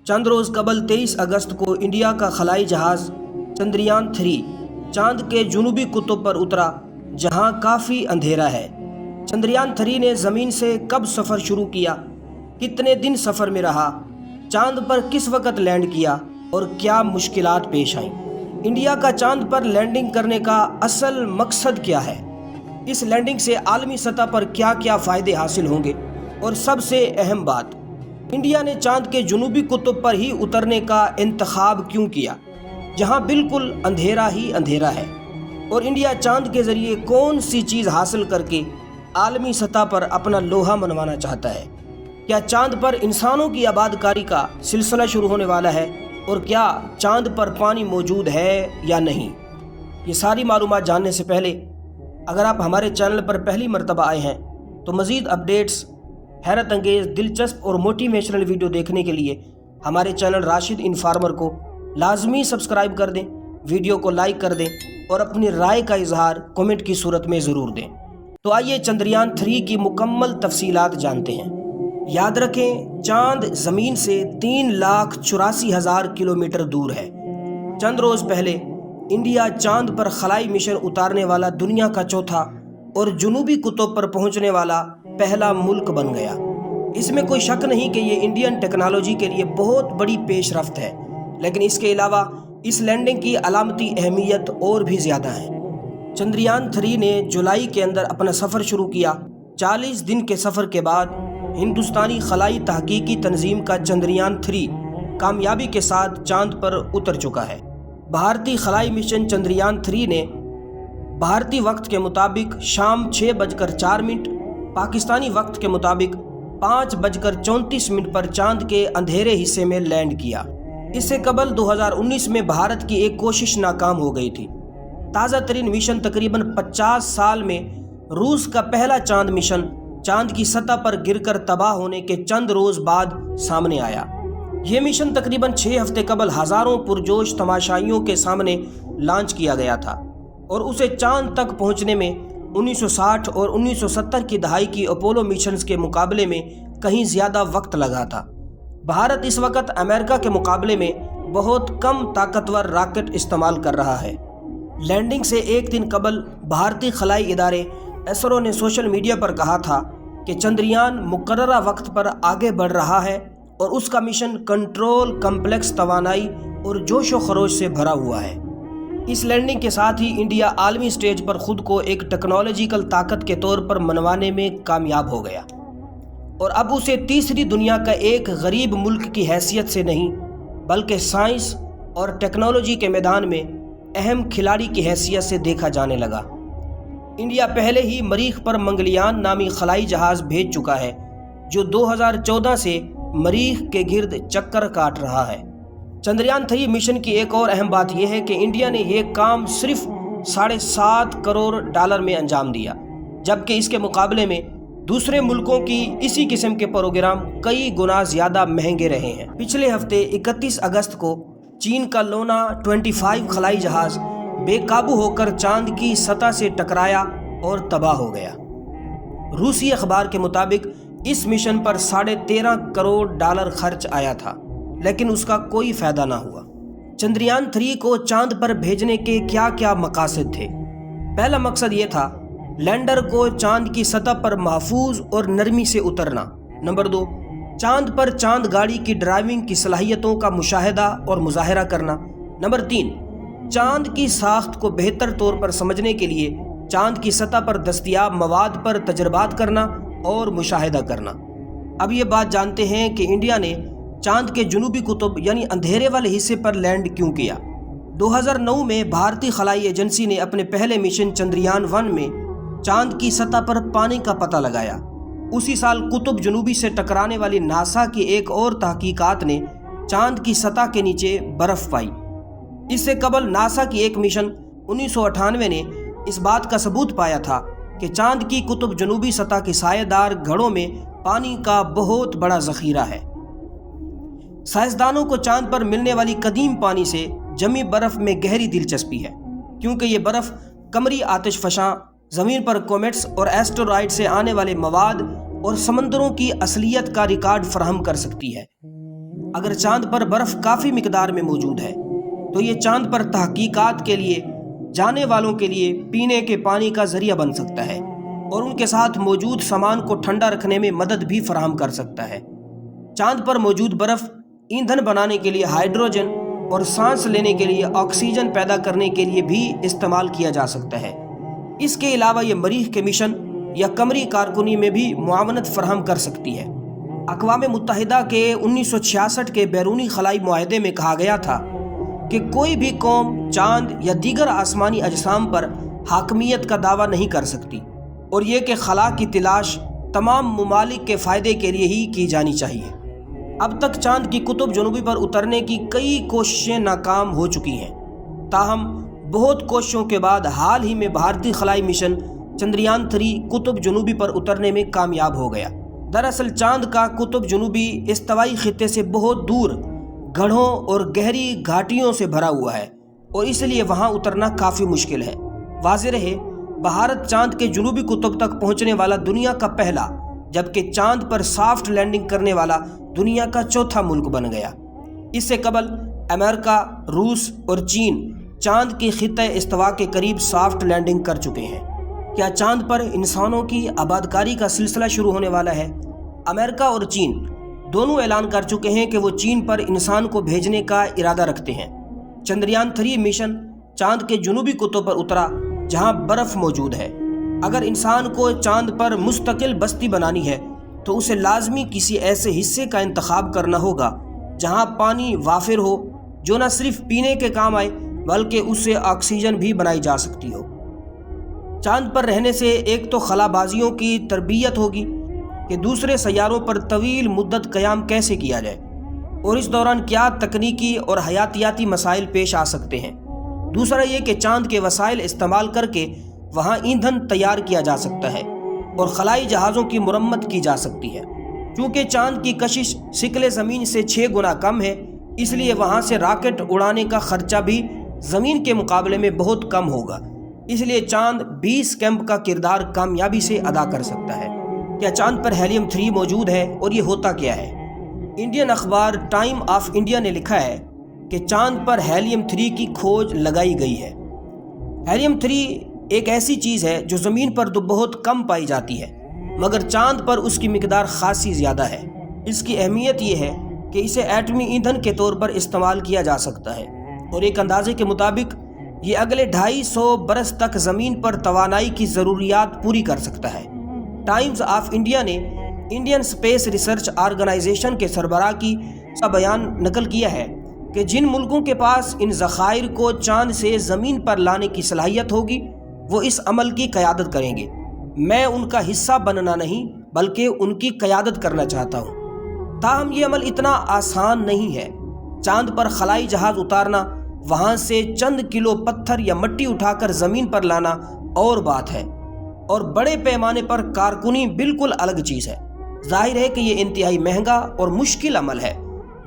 चंद रोज़ कबल 23 अगस्त को इंडिया का खलाई जहाज़ चंद्रयान 3 चांद के जुनूबी कुतुब पर उतरा, जहां काफ़ी अंधेरा है। चंद्रयान 3 ने ज़मीन से कब सफ़र शुरू किया, कितने दिन सफ़र में रहा, चांद पर किस वक्त लैंड किया और क्या मुश्किलात पेश आईं। इंडिया का चांद पर लैंडिंग करने का असल मकसद क्या है, इस लैंडिंग से आलमी सतह पर क्या क्या फ़ायदे हासिल होंगे, और सबसे अहम बात, इंडिया ने चांद के जुनूबी कुतुब पर ही उतरने का इंतखाब क्यों किया, जहां बिल्कुल अंधेरा ही अंधेरा है, और इंडिया चांद के ज़रिए कौन सी चीज़ हासिल करके आलमी सतह पर अपना लोहा मनवाना चाहता है। क्या चांद पर इंसानों की आबादकारी का सिलसिला शुरू होने वाला है, और क्या चांद पर पानी मौजूद है या नहीं। ये सारी मालूमात जानने से पहले अगर आप हमारे चैनल पर पहली मर्तबा आए हैं तो मज़ीद अपडेट्स, हैरत अंगेज़, दिलचस्प और मोटिवेशनल वीडियो देखने के लिए हमारे चैनल राशिद इन्फॉर्मर को लाजमी सब्सक्राइब कर दें, वीडियो को लाइक कर दें और अपनी राय का इजहार कमेंट की सूरत में ज़रूर दें। तो आइए चंद्रयान 3 की मुकम्मल तफसीलात जानते हैं। याद रखें, चांद ज़मीन से 3,84,000 किलोमीटर दूर है। चंद रोज़ पहले इंडिया चांद पर खलाई मिशन उतारने वाला दुनिया का चौथा और जुनूबी कुतुब पर पहुंचने वाला पहला मुल्क बन गया। इसमें कोई शक नहीं कि ये इंडियन टेक्नोलॉजी के लिए बहुत बड़ी पेशरफ्त है, लेकिन इसके अलावा इस लैंडिंग की अलामती अहमियत और भी ज़्यादा है। चंद्रयान 3 ने जुलाई के अंदर अपना सफ़र शुरू किया। 40 दिन के सफ़र के बाद हिंदुस्तानी खलाई तहकीकी तंजीम का चंद्रयान 3 कामयाबी के साथ चांद पर उतर चुका है। भारतीय खलाई मिशन चंद्रयान 3 ने भारतीय वक्त के मुताबिक शाम 6:04, पाकिस्तानी वक्त के मुताबिक 5:34 पर चांद के अंधेरे हिस्से में लैंड किया। इससे कबल 2019 में भारत की एक कोशिश नाकाम हो गई थी। ताज़ा तरीन मिशन तकरीबन 50 साल में रूस का पहला चांद मिशन चांद की सतह पर गिरकर तबाह होने के चंद रोज़ बाद सामने आया। ये मिशन तकरीबन 6 हफ्ते कबल हज़ारों पुरजोश तमाशाइयों के सामने लॉन्च किया गया था, और उसे चांद तक पहुंचने में 1960 और 1970 की दहाई की अपोलो मिशंस के मुकाबले में कहीं ज़्यादा वक्त लगा था। भारत इस वक्त अमेरिका के मुकाबले में बहुत कम ताकतवर रॉकेट इस्तेमाल कर रहा है। लैंडिंग से एक दिन कबल भारतीय खलाई इदारे इसरो ने सोशल मीडिया पर कहा था कि चंद्रयान मुकर्ररा वक्त पर आगे बढ़ रहा है और उसका मिशन कंट्रोल, कम्प्लेक्स तवानाई और जोश व खरोश से भरा हुआ है। इस लैंडिंग के साथ ही इंडिया आलमी स्टेज पर खुद को एक टेक्नोलॉजिकल ताकत के तौर पर मनवाने में कामयाब हो गया, और अब उसे तीसरी दुनिया का एक गरीब मुल्क की हैसियत से नहीं, बल्कि साइंस और टेक्नोलॉजी के मैदान में अहम खिलाड़ी की हैसियत से देखा जाने लगा। इंडिया पहले ही मरीख पर मंगलयान नामी खलाई जहाज़ भेज चुका है, जो 2014 से मरीख के गिर्द चक्कर काट रहा है। चंद्रयान 3 मिशन की एक और अहम बात यह है कि इंडिया ने यह काम सिर्फ $7.5 करोड़ में अंजाम दिया, जबकि इसके मुकाबले में दूसरे मुल्कों की इसी किस्म के प्रोग्राम कई गुना ज़्यादा महंगे रहे हैं। पिछले हफ्ते 31 अगस्त को चीन का लोना 25 खलाई जहाज़ बेकाबू होकर चांद की सतह से टकराया और तबाह हो गया। रूसी अखबार के मुताबिक इस मिशन पर $13.5 करोड़ खर्च आया था, लेकिन उसका कोई फ़ायदा ना हुआ। चंद्रयान 3 को चांद पर भेजने के क्या क्या मकासद थे। पहला मकसद ये था लैंडर को चांद की सतह पर महफूज और नरमी से उतरना। नंबर 2, चांद पर चांद गाड़ी की ड्राइविंग की सलाहियतों का मुशाहिदा और मुजाहिरा करना। नंबर 3, चांद की साख्त को बेहतर तौर पर समझने के लिए चांद की सतह पर दस्तयाब मवाद पर तजर्बात करना और मुशाहिदा करना। अब ये बात जानते हैं कि इंडिया ने चांद के जुनूबी कुतुब यानी अंधेरे वाले हिस्से पर लैंड क्यों किया। 2009 में भारतीय खलाई एजेंसी ने अपने पहले मिशन चंद्रयान 1 में चांद की सतह पर पानी का पता लगाया। उसी साल कुतुब जुनूबी से टकराने वाली नासा की एक और तहकीकात ने चांद की सतह के नीचे बर्फ़ पाई। इससे कबल नासा की एक मिशन 1998 ने इस बात का सबूत पाया था कि चांद की कुतुब जुनूबी सतह की सायेदार घड़ों में पानी का बहुत बड़ा ज़ख़ीरा है। साइंसदानों को चांद पर मिलने वाली कदीम पानी से जमी बर्फ़ में गहरी दिलचस्पी है, क्योंकि ये बर्फ़ कमरी आतिशफ़शां, ज़मीन पर कोमेट्स और एस्टेरॉयड से आने वाले मवाद और समंदरों की असलियत का रिकॉर्ड फराहम कर सकती है। اگر چاند پر برف کافی مقدار میں موجود ہے تو یہ چاند پر تحقیقات کے لیے جانے والوں کے لیے پینے کے پانی کا ذریعہ بن سکتا ہے اور ان کے ساتھ موجود سامان کو ٹھنڈا رکھنے میں مدد بھی فراہم کر سکتا ہے۔ چاند پر موجود برف ایندھن بنانے کے لیے ہائیڈروجن اور سانس لینے کے لیے آکسیجن پیدا کرنے کے لیے بھی استعمال کیا جا سکتا ہے۔ اس کے علاوہ یہ مریخ کے مشن یا قمری کارکنی میں بھی معاونت فراہم کر سکتی ہے۔ اقوام متحدہ کے 1966 کے بیرونی خلائی معاہدے میں کہا گیا تھا کہ کوئی بھی قوم چاند یا دیگر آسمانی اجسام پر حاکمیت کا دعویٰ نہیں کر سکتی، اور یہ کہ خلا کی تلاش تمام ممالک کے فائدے کے لیے ہی کی جانی چاہیے۔ اب تک چاند کی قطب جنوبی پر اترنے کی کئی کوششیں ناکام ہو چکی ہیں، تاہم بہت کوششوں کے بعد حال ہی میں بھارتی خلائی مشن چندریان 3 قطب جنوبی پر اترنے میں کامیاب ہو گیا۔ دراصل چاند کا قطب جنوبی استوائی خطے سے بہت دور گڑھوں اور گہری گھاٹیوں سے بھرا ہوا ہے اور اس لیے وہاں اترنا کافی مشکل ہے۔ واضح رہے، بھارت چاند کے جنوبی قطب تک پہنچنے والا دنیا کا پہلا جبکہ چاند پر سافٹ لینڈنگ کرنے والا دنیا کا چوتھا ملک بن گیا۔ اس سے قبل امریکہ، روس اور چین چاند کی خطہ استوا کے قریب سافٹ لینڈنگ کر چکے ہیں۔ کیا چاند پر انسانوں کی آبادکاری کا سلسلہ شروع ہونے والا ہے؟ امریکہ اور چین دونوں اعلان کر چکے ہیں کہ وہ چین پر انسان کو بھیجنے کا ارادہ رکھتے ہیں۔ چندریان 3 مشن چاند کے جنوبی قطب پر اترا جہاں برف موجود ہے۔ اگر انسان کو چاند پر مستقل بستی بنانی ہے تو اسے لازمی کسی ایسے حصے کا انتخاب کرنا ہوگا جہاں پانی وافر ہو، جو نہ صرف پینے کے کام آئے بلکہ اس سے آکسیجن بھی بنائی جا سکتی ہو۔ چاند پر رہنے سے ایک تو خلا بازیوں کی تربیت ہوگی کہ دوسرے سیاروں پر طویل مدت قیام کیسے کیا جائے اور اس دوران کیا تکنیکی اور حیاتیاتی مسائل پیش آ سکتے ہیں۔ دوسرا یہ کہ چاند کے وسائل استعمال کر کے وہاں ایندھن تیار کیا جا سکتا ہے اور خلائی جہازوں کی مرمت کی جا سکتی ہے۔ چونکہ چاند کی کشش ثقل زمین سے 6 گنا کم ہے، اس لیے وہاں سے راکٹ اڑانے کا خرچہ بھی زمین کے مقابلے میں بہت کم ہوگا، اس لیے چاند بیس کیمپ کا کردار کامیابی سے ادا کر سکتا ہے۔ کیا چاند پر ہیلیم 3 موجود ہے اور یہ ہوتا کیا ہے؟ انڈین اخبار ٹائم آف انڈیا نے لکھا ہے کہ چاند پر ہیلیم 3 کی کھوج لگائی گئی ہے۔ ہیلیم 3 ایک ایسی چیز ہے جو زمین پر تو بہت کم پائی جاتی ہے، مگر چاند پر اس کی مقدار خاصی زیادہ ہے۔ اس کی اہمیت یہ ہے کہ اسے ایٹمی ایندھن کے طور پر استعمال کیا جا سکتا ہے اور ایک اندازے کے مطابق یہ اگلے 250 برس تک زمین پر توانائی کی ضروریات پوری کر سکتا ہے۔ ٹائمز آف انڈیا نے انڈین اسپیس ریسرچ آرگنائزیشن کے سربراہ کی بیان نقل کیا ہے کہ جن ملکوں کے پاس ان ذخائر کو چاند سے زمین پر لانے کی صلاحیت ہوگی وہ اس عمل کی قیادت کریں گے۔ میں ان کا حصہ بننا نہیں بلکہ ان کی قیادت کرنا چاہتا ہوں۔ تاہم یہ عمل اتنا آسان نہیں ہے۔ چاند پر خلائی جہاز اتارنا، وہاں سے چند کلو پتھر یا مٹی اٹھا کر زمین پر لانا اور بات ہے، اور بڑے پیمانے پر کارکنی بالکل الگ چیز ہے۔ ظاہر ہے کہ یہ انتہائی مہنگا اور مشکل عمل ہے۔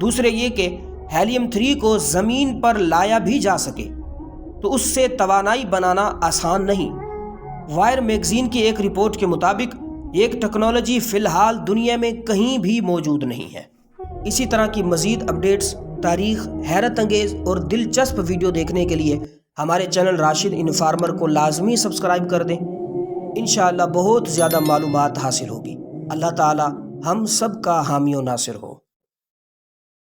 دوسرے یہ کہ ہیلیم 3 کو زمین پر لایا بھی جا سکے تو اس سے توانائی بنانا آسان نہیں۔ وائر میگزین کی ایک رپورٹ کے مطابق ایک ٹیکنالوجی فی الحال دنیا میں کہیں بھی موجود نہیں ہے۔ اسی طرح کی مزید اپڈیٹس، تاریخ، حیرت انگیز اور دلچسپ ویڈیو دیکھنے کے لیے ہمارے چینل راشد انفارمر کو لازمی سبسکرائب کر دیں۔ انشاءاللہ بہت زیادہ معلومات حاصل ہوگی۔ اللہ تعالی ہم سب کا حامی و ناصر ہو۔